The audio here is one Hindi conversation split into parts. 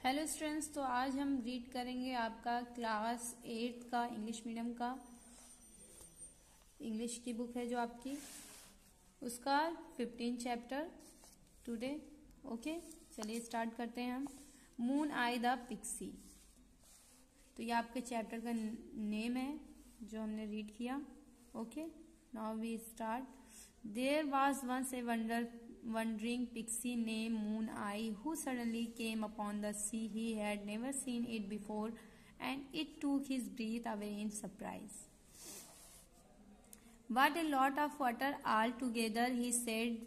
हेलो स्टूडेंट्स, तो आज हम रीड करेंगे आपका क्लास 8 का इंग्लिश मीडियम का इंग्लिश की बुक है जो आपकी उसका 15 चैप्टर टुडे। ओके, चलिए स्टार्ट करते हैं हम। मून आई द पिक्सी, तो ये आपके चैप्टर का नेम है जो हमने रीड किया। Okay, now we start. There was once a wandering pixie named Moon Eye who suddenly came upon the sea. He had never seen it before, and it took his breath away in surprise. What a lot of water altogether, he said.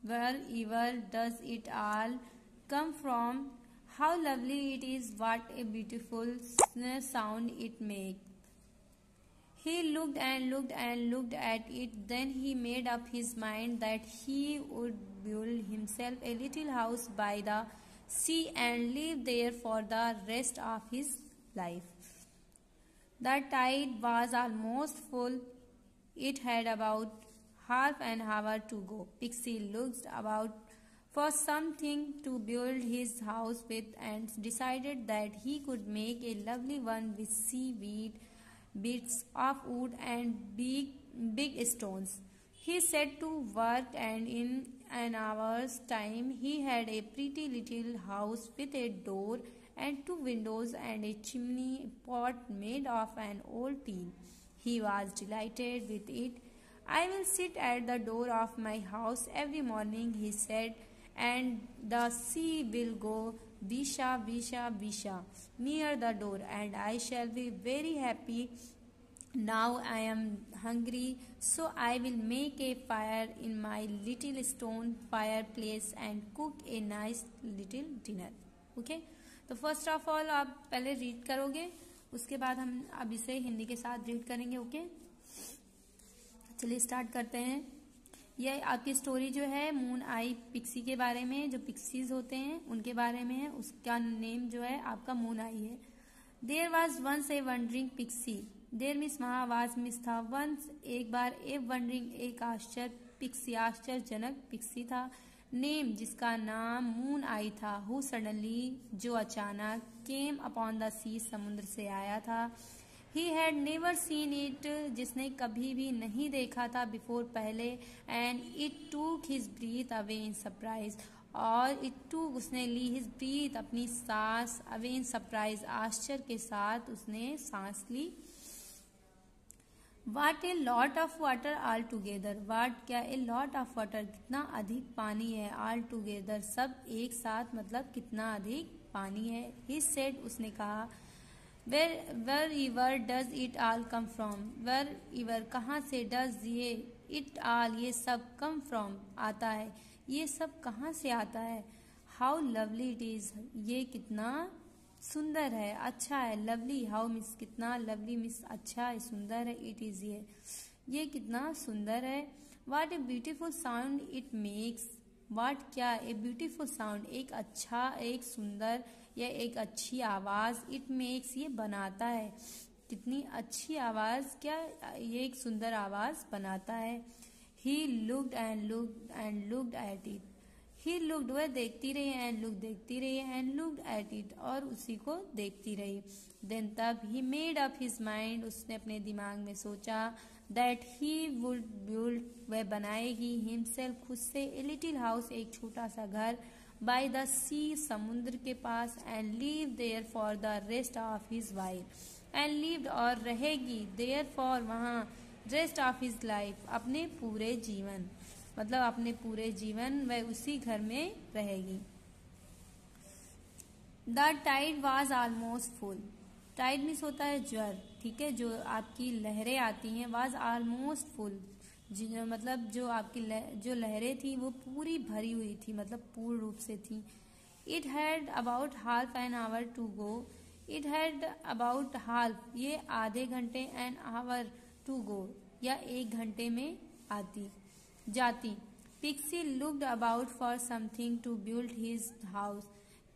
Wherever does it all come from? How lovely it is! What a beautiful sound it makes! He looked and looked and looked at it. Then he made up his mind that he would build himself a little house by the sea and live there for the rest of his life. The tide was almost full. It had about half an hour to go. Pixie looked about for something to build his house with and decided that he could make a lovely one with seaweed, bits of wood and big stones. He set to work, and in an hour's time he had a pretty little house with a door and 2 windows and a chimney pot made of an old tin. He was delighted with it. I will sit at the door of my house every morning, he said, and the sea will go visha visha visha near the door, and I shall be very happy. Now I am hungry, so I will make a fire in my little stone fireplace and cook a nice little dinner. Okay? तो फर्स्ट ऑफ ऑल आप पहले रीड करोगे, उसके बाद हम अब इसे हिंदी के साथ रीड करेंगे। ओके, चलिए स्टार्ट करते हैं। यह आपकी स्टोरी जो है मून आई पिक्सी के बारे में, जो पिक्सीज होते हैं उनके बारे में है। उसका नेम जो है आपका मून आई है। There was once a wandering pixie. देर मिस वहां, आवाज मिस था, वंस एक बार, ए वंडरिंग एक आश्चर्य, पिक्सी आश्चर्यजनक पिक्सी था, नेम जिसका नाम मून आई था, हु सडनली जो अचानक, केम अपॉन द सी समुद्र से आया था, he had never seen it जिसने कभी भी नहीं देखा था, बिफोर पहले, and it took his breath away in surprise, और इट टूक उसने ली, हिज ब्रीथ अपनी सांस, अवे इन सरप्राइज आश्चर्य के साथ उसने सांस ली। What a lot of water all together, what क्या, ए लॉट ऑफ वाटर कितना अधिक पानी है, ऑल टूगेदर सब एक साथ, मतलब कितना अधिक पानी है। ही सेड उसने कहा, wherever does it all come from, wherever कहाँ से, डज ये, इट ऑल ये सब, कम फ्रॉम आता है, ये सब कहाँ से आता है। हाउ लवली इट इज, ये कितना सुंदर है, अच्छा है। लवली, हाउ मिस कितना, लवली मिस अच्छा है, सुंदर है, इट इज ये कितना सुंदर है। What a beautiful sound it makes, what क्या, ए ब्यूटीफुल साउंड एक अच्छा, एक सुंदर या एक अच्छी आवाज, इट मेक्स ये बनाता है, कितनी अच्छी आवाज, क्या ये एक सुंदर आवाज बनाता है। He looked and looked and looked at it, he looked वह देखती रही, एंड लुक देखती रही, एंड लुक्ड एट इट और उसी को देखती रही। देन तब he made up his mind, उसने अपने दिमाग में सोचा, दैट ही वुड बिल्ड वह बनाएगी, हिमसेल्फ खुद से, ए लिटिल हाउस एक छोटा सा घर, बाय द सी समुद्र के पास, and live there for the rest of his life, and lived और रहेगी, देयर फॉर वहां, रेस्ट ऑफ हिज लाइफ अपने पूरे जीवन, मतलब अपने पूरे जीवन वह उसी घर में रहेगी। The tide was almost full, tide means होता है ज्वर, ठीक है, जो आपकी लहरें आती हैं, वॉज ऑलमोस्ट फुल, मतलब जो आपकी जो लहरें थी वो पूरी भरी हुई थी, मतलब पूर्ण रूप से थी। It had about half an hour to go, it had about half ये आधे घंटे, एन आवर टू गो या एक घंटे में जाती। Pixie looked about for something to build his house,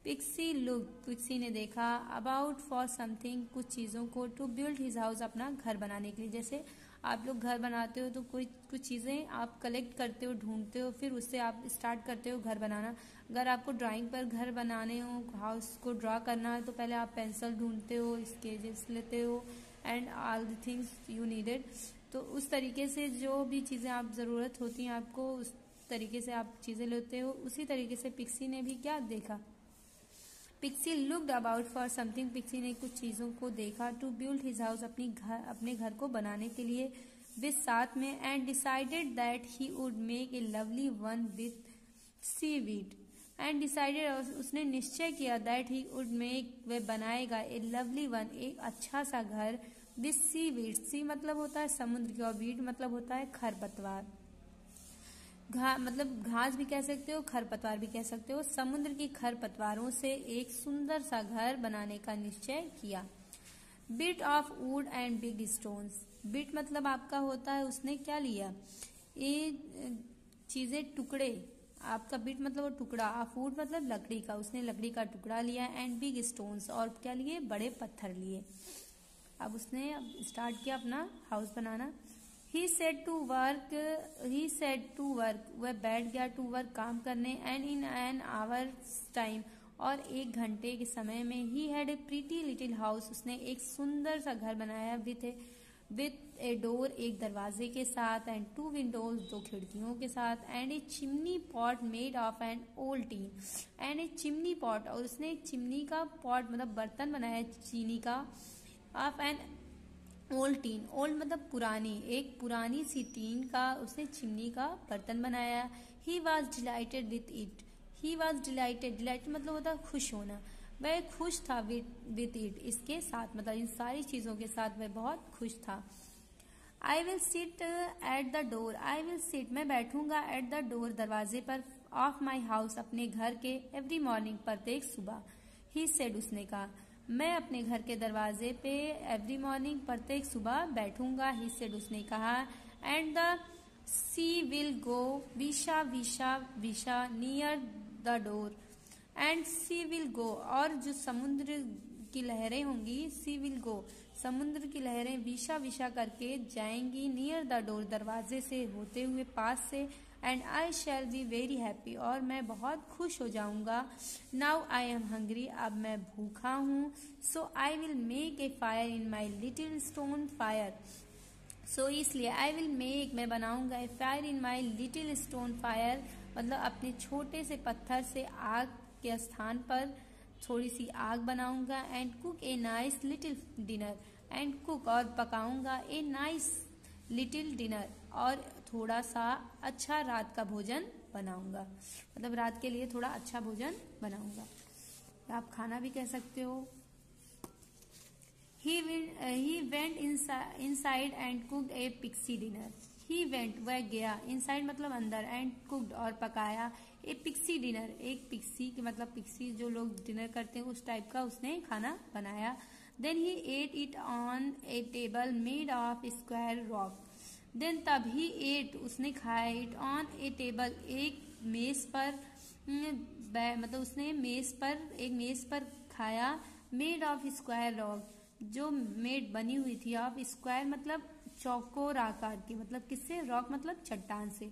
pixie ने देखा, अबाउट फॉर समथिंग कुछ चीजों को, टू बिल्ड हिज हाउस अपना घर बनाने के लिए। जैसे आप लोग घर बनाते हो तो कोई कुछ चीज़ें आप कलेक्ट करते हो, ढूंढते हो, फिर उससे आप स्टार्ट करते हो घर बनाना। अगर आपको ड्राइंग पर घर बनाने हो, हाउस को ड्रा करना है, तो पहले आप पेंसिल ढूंढते हो, स्केचेस लेते हो and all the things you needed. तो उस तरीके से जो भी चीज़ें आप ज़रूरत होती हैं आपको, उस तरीके से आप चीज़ें लेते हो। उसी तरीके से पिक्सी ने भी क्या देखा, pixie looked about for something, pixie ने कुछ चीज़ों को देखा, टू बिल्ड हिज हाउस, अपने घर को बनाने के लिए, विद साथ में, and decided that he would make a lovely one with seaweed, and decided, उसने निश्चय किया, दैट ही वुड मेक, वह बनाएगा, ए लवली वन, एक अच्छा सा घर, विथ सीवीड, सी मतलब होता है समुद्र की, और वीड मतलब होता है खरपतवार, मतलब घास भी कह सकते हो, खरपतवार भी कह सकते हो, समुद्र की खरपतवारों से एक सुंदर सा घर बनाने का निश्चय किया। Bit of would and big stones, bit मतलब आपका होता है, उसने क्या लिया, ये चीजें टुकड़े, आपका बिट मतलब वो टुकड़ा, ऑफ वुड मतलब लकड़ी का, उसने लकड़ी का टुकड़ा लिया, एंड बिग स्टोन्स, और क्या लिए, बड़े पत्थर लिए। अब उसने स्टार्ट किया अपना house banana. He said to work, वह बैठ गया, टू वर्क काम करने, and in an hours time, और 1 घंटे के समय में, he had a pretty little house, उसने एक सुंदर सा घर बनाया, विथ ए डोर, एक दरवाजे के साथ, एंड 2 विंडोज, 2 खिड़कियों के साथ, and A chimney pot made of an old tin, and A chimney pot, और उसने एक चिमनी का पॉट मतलब बर्तन बनाया चीनी का, of an old tin, old मतलब पुरानी, एक पुरानी सी टीन का उसने चिमनी का बर्तन बनाया। He was dilated with it, he was dilated, dilated मतलब होता है खुश होना, वह खुश था विथ इट, इसके साथ, मतलब इन सारी चीजों के साथ वह बहुत खुश था। I will sit at the door, I will sit, मैं बैठूंगा, एट द डोर, दरवाजे पर, ऑफ माई हाउस, अपने घर के, एवरी मॉर्निंग, प्रत्येक सुबह, ही सेड, उसने कहा, मैं अपने घर के दरवाजे पे एवरी मॉर्निंग, प्रत्येक सुबह बैठूंगा, ही सेड, उसने कहा, and the sea will go, विशा विशा विशा, near the door, and sea will go, और जो समुद्र की लहरें होंगी, सी विल गो, समुद्र की लहरें विशा विशा करके जाएंगी, नियर द डोर, दरवाजे से होते हुए, पास से, and I shall be very happy, और मैं बहुत खुश हो जाऊंगा। नाउ आई एम हंग्री, अब मैं भूखा हूँ, so I will make a fire in my little stone fire, so इसलिए आई विल मेक, मैं बनाऊंगा, a fire in my little stone fire, मतलब अपने छोटे से पत्थर से आग के स्थान पर थोड़ी सी आग बनाऊंगा, and cook a nice little dinner, and cook, और पकाऊंगा, ए नाइस लिटिल डिनर, और थोड़ा सा अच्छा रात का भोजन बनाऊंगा, मतलब रात के लिए थोड़ा अच्छा भोजन बनाऊंगा, आप खाना भी कह सकते हो। He went inside and cooked a pixie dinner. He went, वह गया, inside मतलब अंदर, and cooked, और पकाया, a pixie dinner, एक पिक्सी की मतलब पिक्सी जो लोग डिनर करते हैं उस टाइप का उसने खाना बनाया। Then he ate it on a table made of square rock. Then तब he ate, उसने खाया, it on a table, एक मेज पर, मतलब उसने एक मेज पर खाया, made of square rock, जो मेड बनी हुई थी, ऑफ स्क्वायर मतलब चौकोर आकार की, मतलब किससे, रॉक मतलब चट्टान से,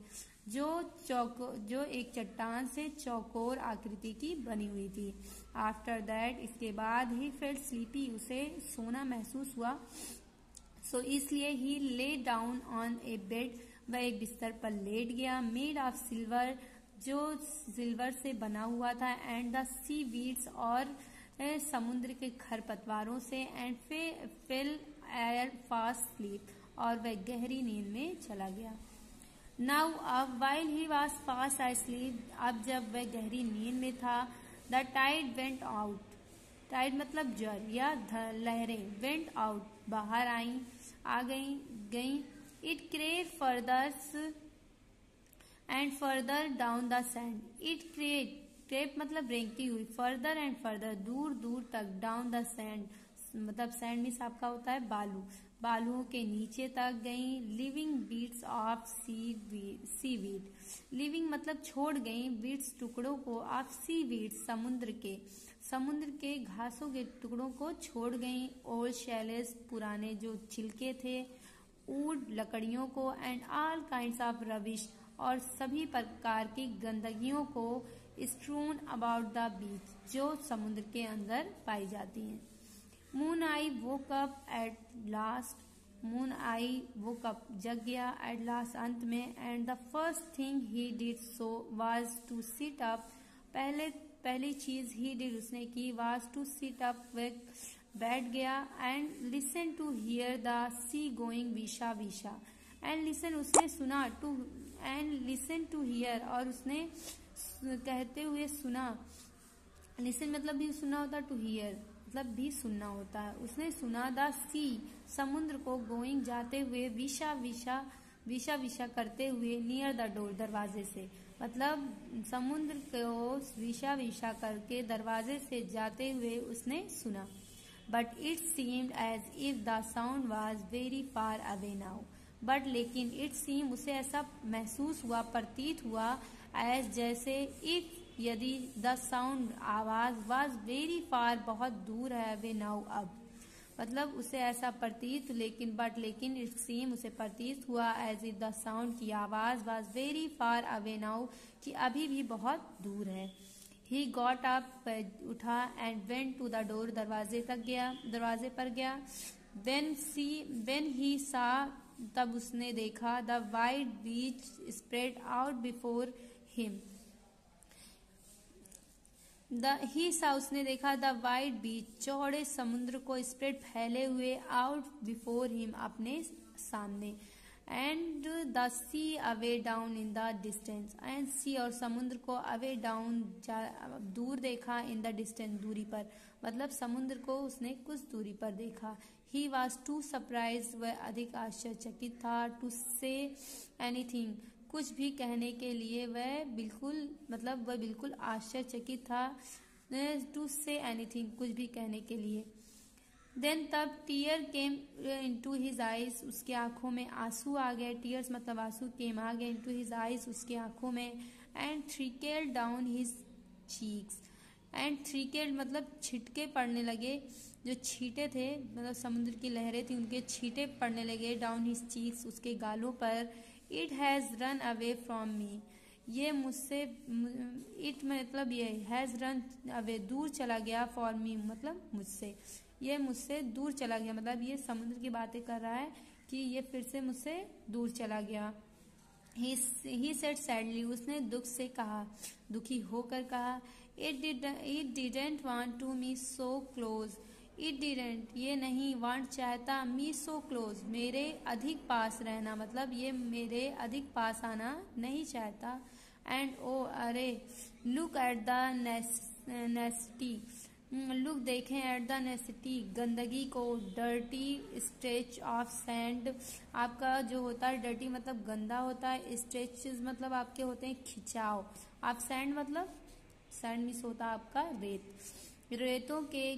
जो एक चट्टान से चौकोर आकृति की बनी हुई थी। आफ्टर दैट, इसके बाद, ही फेल्ट स्लीपी, उसे सोना महसूस हुआ, सो इसलिए ही lay down on A bed, वह एक बिस्तर पर लेट गया, मेड ऑफ सिल्वर, जो सिल्वर से बना हुआ था, एंड द सी वीड्स, और समुद्र के खरपतवारों से, एंड फेल एयर फास्ट स्लीप, और वह गहरी नींद में चला गया। नाउ अब, while he was fast sleep, अब जब वह गहरी नींद में था, the tide went out, tide मतलब ज्वर या लहरें, वेंट आउट बाहर आई, आ गई, it crept further and further down the sand, it crept मतलब रेंगती हुई, फर्दर एंड फर्दर दूर दूर तक, डाउन द सैंड मतलब सैंड मीन्स आपका होता है बालू, बालुओं के नीचे तक गई, leaving bits of seaweed, leaving मतलब छोड़ गई, बीट्स टुकड़ों को, ऑफ सी वीड समुद्र के घासों के टुकड़ों को छोड़ गई, ओल्ड शैलेस पुराने जो छिलके थे, वुड लकड़ियों को, and all kinds of rubbish और सभी प्रकार की गंदगियों को, स्ट्रून अबाउट द बीच जो समुद्र के अंदर पाई जाती हैं। Moon I woke up at last, moon I woke up जग गया, एट लास्ट अंत में, and the first thing he did so was to sit up, पहली चीज ही डिड उसने की, वाज टू सिट अप, वे बैठ गया, and listen to hear the sea going विशा विशा, एंड लिसन उसने सुना, to and listen to hear और उसने कहते हुए सुना, लिसन मतलब भी सुनना होता है, टू हियर मतलब भी सुनना होता है, उसने सुना द सी समुद्र को, गोइंग जाते हुए, विशा विशा विशा विशा करते हुए, नियर द डोर दरवाजे से, मतलब समुद्र को विशा विशा करके दरवाजे से जाते हुए उसने सुना। But it seemed as if the sound was very far away now, but लेकिन इट सीम उसे ऐसा महसूस हुआ, प्रतीत हुआ, एज जैसे, इफ यदि, द साउंड आवाज, वाज वेरी फार बहुत दूर है, अवे नाउ अब, मतलब उसे ऐसा प्रतीत, लेकिन इट सीम उसे प्रतीत हुआ, एज इफ द साउंड की आवाज, was very far away now कि अभी भी बहुत दूर है। ही गॉट अप उठा, and went to the door दरवाजे पर गया, वेन ही सा तब उसने देखा, the wide beach spread out before him, he saw उसने देखा, द वाइड बीच चौड़े समुद्र को, स्प्रेड फैले हुए, आउट बिफोर हिम अपने सामने, and the sea away down in the distance, and sea और समुद्र को, अवे डाउन दूर देखा, इन द डिस्टेंस दूरी पर, मतलब समुद्र को उसने कुछ दूरी पर देखा। ही वॉज टू सरप्राइज वह अधिक आश्चर्यचकित था, टू से एनीथिंग कुछ भी कहने के लिए, वह बिल्कुल आश्चर्यचकित था, टू से एनीथिंग कुछ भी कहने के लिए। देन तब tear came into his eyes उसकी आंखों में आंसू आ गए, टीयर्स मतलब आंसू, केम आ गए, इनटू हिज आईज उसकी आंखों में, and trickled down his cheeks, and trickled मतलब छिटके पड़ने लगे, जो छींटे थे मतलब समुद्र की लहरें थी उनके छींटे पड़ने लगे, डाउन हिज चीक्स उसके गालों पर, it has run away from me, ये मुझसे, इट मतलब ये, हैज रन अवे दूर चला गया, फॉर मी मतलब मुझसे, ये मुझसे दूर चला गया, मतलब ये समुद्र की बातें कर रहा है कि ये फिर से मुझसे दूर चला गया। ही सेड सैडली उसने दुख से कहा, दुखी होकर कहा, it didn't want to me so close, it didn't ये नहीं, वांट चाहता, मी सो क्लोज मेरे अधिक पास रहना, मतलब ये मेरे अधिक पास आना नहीं चाहता, एंड ओ अरे, लुक एट द नेस्टी लुक देखें, एट द नेसिटी गंदगी को, डर्टी स्ट्रेच ऑफ सैंड आपका जो होता है, डर्टी मतलब गंदा होता है, स्ट्रेचेस मतलब आपके होते हैं खिंचाव, आप सैंड मतलब सैंड मिस होता है आपका रेत, रेतों के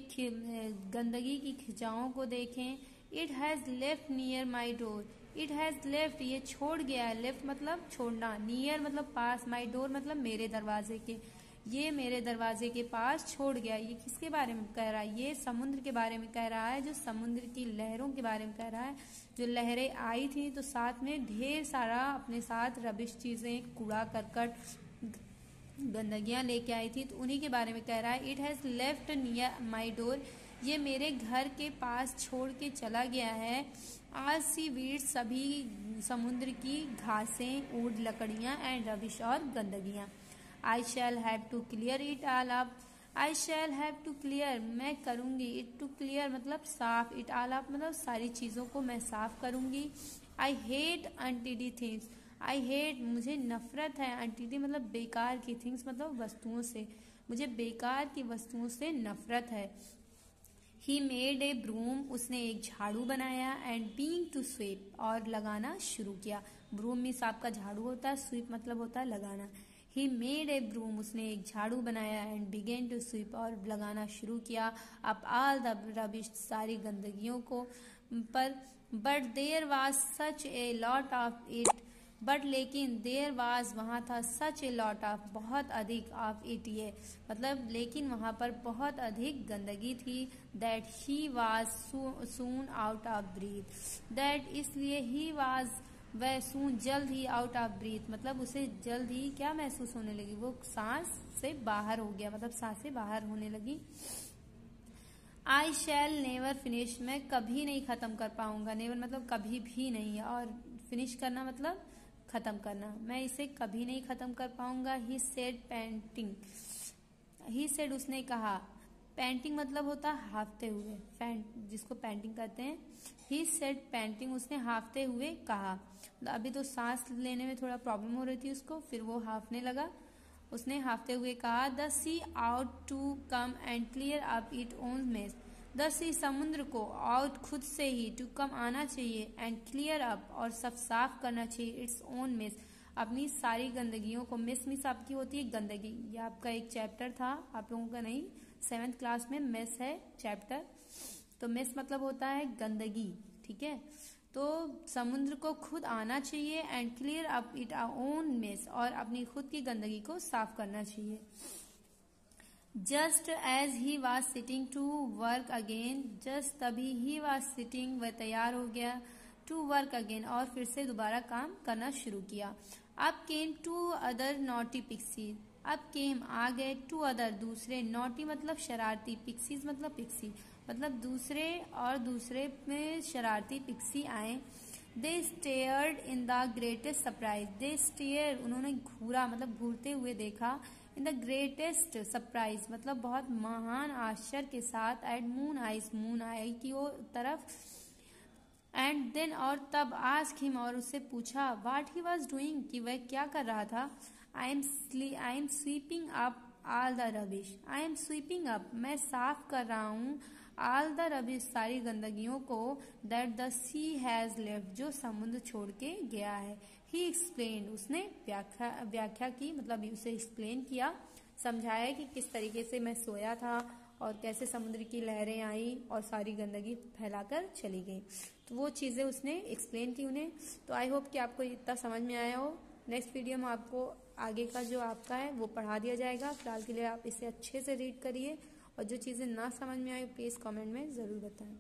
गंदगी की खिंचावों को देखें। It has left near my door, it has left ये छोड़ गया है, लेफ्ट मतलब छोड़ना, नियर मतलब पास, माई डोर मतलब मेरे दरवाजे के, ये मेरे दरवाजे के पास छोड़ गया। ये किसके बारे में कह रहा है? ये समुद्र के बारे में कह रहा है, जो समुद्र की लहरों के बारे में कह रहा है। जो लहरें आई थी तो साथ में ढेर सारा अपने साथ रबिश चीजें, कूड़ा करकट, गंदगियां लेके आई थी, तो उन्हीं के बारे में कह रहा है। It has left near my door, ये मेरे घर के पास छोड़ के चला गया है। आज सी वीड सभी समुद्र की घासें, वुड लकड़ियां, एंड रबिश और गंदगियां। I shall have to clear it all up, I shall have to clear मैं करूंगी, इट टू क्लियर मतलब साफ, इट ऑल अप मतलब सारी चीजों को मैं साफ करूंगी। I hate untidy things, I hate मुझे नफरत है, अनटिडी मतलब बेकार की, थिंग्स मतलब वस्तुओं से, मुझे बेकार की वस्तुओं से नफरत है। ही मेड ए ब्रूम उसने एक झाड़ू बनाया, एंड बीइंग टू स्वीप और लगाना शुरू किया। ब्रूम मीन्स आपका झाड़ू होता है, स्वीप मतलब होता है लगाना। ही मेड ए ब्रूम उसने एक झाड़ू बनाया, एंड बिगेन टू स्वीप और लगाना शुरू किया, अप ऑल द रबिश सारी गंदगियों को, पर but there was such a lot of it but लेकिन देर वाज वहाँ था सच ए लॉट ऑफ बहुत अधिक ऑफ इट ये मतलब लेकिन वहाँ पर बहुत अधिक गंदगी थी that he was soon out of breath that इसलिए ही वाज वह सून जल्द ही आउट ऑफ ब्रीथ मतलब उसे जल्द ही क्या महसूस होने लगी, वो सांस से बाहर हो गया मतलब सांसें बाहर होने लगी। आई शैल नेवर फिनिश मैं कभी नहीं खत्म कर पाऊंगा, नेवर मतलब कभी भी नहीं और फिनिश करना मतलब खत्म करना, मैं इसे कभी नहीं खत्म कर पाऊंगा। He said painting, he said उसने कहा, पेंटिंग मतलब होता है हाफते हुए, जिसको पेंटिंग कहते हैं। ही सेड पेंटिंग उसने हाफते हुए कहा, अभी तो सांस लेने में थोड़ा प्रॉब्लम हो रही थी उसको, फिर वो हाफने लगा। उसने हाफते हुए कहा, the sea out to come and clear up it own mess, the sea समुद्र को आउट खुद से ही टू कम आना चाहिए एंड क्लियर अप और सब साफ करना चाहिए इट्स ओन मेस अपनी सारी गंदगियों को। मिस आपकी होती है गंदगी, ये आपका एक चैप्टर था, आप लोगों का नहीं 7th क्लास में मेस है चैप्टर, तो मेस मतलब होता है गंदगी, ठीक है। तो समुद्र को खुद आना चाहिए and clear up it own mess और अपनी खुद की गंदगी को साफ करना चाहिए। Just as he was sitting to work again, just तभी ही वॉज सिटिंग वह तैयार हो गया टू वर्क अगेन और फिर से दोबारा काम करना शुरू किया। अब केम टू अदर नॉटी पिक्सीज, अब केम आ गए टू अदर दूसरे, नॉटी मतलब शरारती, पिक्सीज मतलब पिक्सी मतलब दूसरे और दूसरे में शरारती पिक्सी आए। They stared in the greatest surprise, they stare उन्होंने घूरा मतलब घूरते हुए देखा, इन द ग्रेटेस्ट सरप्राइज मतलब बहुत महान आश्चर्य के साथ, eight moon eyes moon I की वो तरफ, एंड देन और तब आस्क हिम और उससे पूछा, व्हाट ही वॉज डूइंग कि वह क्या कर रहा था। I am sweeping up all the rubbish, I am sweeping up मैं साफ कर रहा हूँ, ऑल द रबिश सारी गंदगियों को, that the sea has left जो समुद्र छोड़ के गया है। ही एक्सप्लेन उसने व्याख्या की मतलब उसे एक्सप्लेन किया, समझाया कि किस तरीके से मैं सोया था और कैसे समुद्र की लहरें आई और सारी गंदगी फैलाकर चली गई, तो वो चीज़ें उसने एक्सप्लेन की उन्हें। तो आई होप कि आपको इतना समझ में आया हो। नेक्स्ट वीडियो में आपको आगे का जो आपका है वो पढ़ा दिया जाएगा, फिलहाल के लिए आप इसे अच्छे से रीड करिए और जो चीज़ें ना समझ में आए प्लीज़ कमेंट में ज़रूर बताएं।